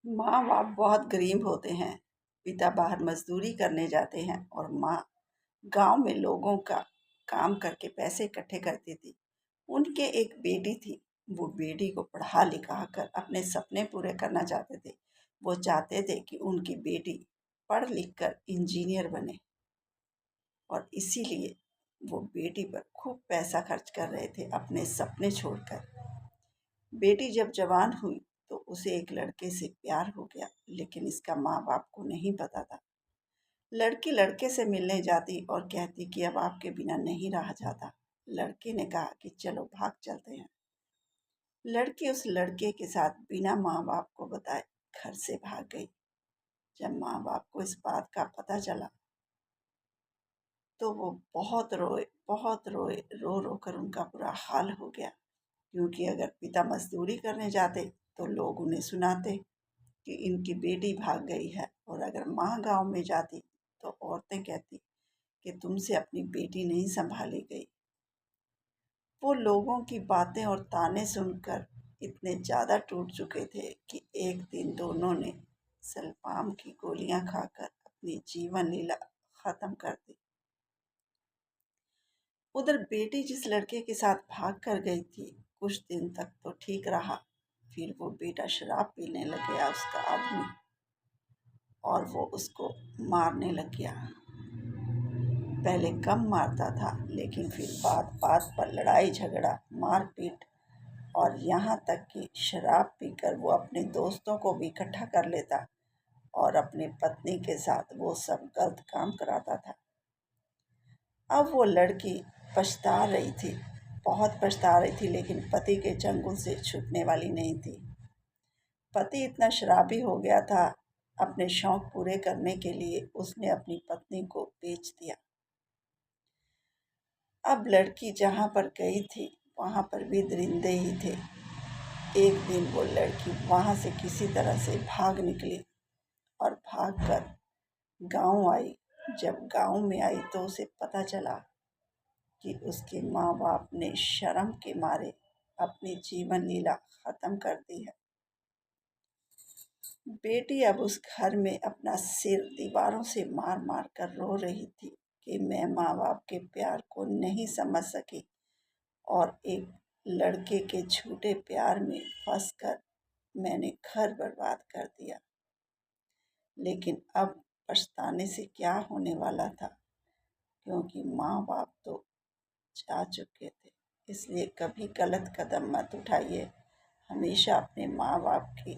माँ बाप बहुत गरीब होते हैं। पिता बाहर मजदूरी करने जाते हैं और माँ गांव में लोगों का काम करके पैसे इकट्ठे करती थी। उनके एक बेटी थी। वो बेटी को पढ़ा लिखा कर अपने सपने पूरे करना चाहते थे। वो चाहते थे कि उनकी बेटी पढ़ लिख कर इंजीनियर बने और इसीलिए वो बेटी पर खूब पैसा खर्च कर रहे थे अपने सपने छोड़कर। बेटी जब जवान हुई तो उसे एक लड़के से प्यार हो गया, लेकिन इसका माँ बाप को नहीं पता था। लड़की लड़के से मिलने जाती और कहती कि अब आपके बिना नहीं रहा जाता। लड़के ने कहा कि चलो भाग चलते हैं। लड़की उस लड़के के साथ बिना माँ बाप को बताए घर से भाग गई। जब माँ बाप को इस बात का पता चला तो वो बहुत रोए, रो रो कर उनका बुरा हाल हो गया। क्योंकि अगर पिता मजदूरी करने जाते तो लोग उन्हें सुनाते कि इनकी बेटी भाग गई है, और अगर माँ गांव में जाती तो औरतें कहती कि तुमसे अपनी बेटी नहीं संभाली गई। वो लोगों की बातें और ताने सुनकर इतने ज़्यादा टूट चुके थे कि एक दिन दोनों ने सल्फाम की गोलियां खाकर अपनी जीवन लीला खत्म कर दी। उधर बेटी जिस लड़के के साथ भाग कर गई थी, कुछ दिन तक तो ठीक रहा। फिर वो बेटा शराब पीने लग गया, उसका आदमी, और वो उसको मारने लग गया। पहले कम मारता था, लेकिन फिर बात बात पर लड़ाई झगड़ा, मारपीट, और यहाँ तक कि शराब पीकर वो अपने दोस्तों को भी इकट्ठा कर लेता और अपनी पत्नी के साथ वो सब गलत काम कराता था। अब वो लड़की पछता रही थी, बहुत पछता रही थी, लेकिन पति के चंगुल से छूटने वाली नहीं थी। पति इतना शराबी हो गया था, अपने शौक पूरे करने के लिए उसने अपनी पत्नी को बेच दिया। अब लड़की जहाँ पर गई थी वहाँ पर भी दरिंदे ही थे। एक दिन वो लड़की वहाँ से किसी तरह से भाग निकली और भागकर गांव आई। जब गांव में आई तो उसे पता चला कि उसके माँ बाप ने शर्म के मारे अपनी जीवन लीला खत्म कर दी है। बेटी अब उस घर में अपना सिर दीवारों से मार मार कर रो रही थी कि मैं माँ बाप के प्यार को नहीं समझ सकी और एक लड़के के झूठे प्यार में फंसकर मैंने घर बर्बाद कर दिया। लेकिन अब पछताने से क्या होने वाला था, क्योंकि माँ बाप तो जा चुके थे। इसलिए कभी गलत कदम मत उठाइए, हमेशा अपने माँ बाप की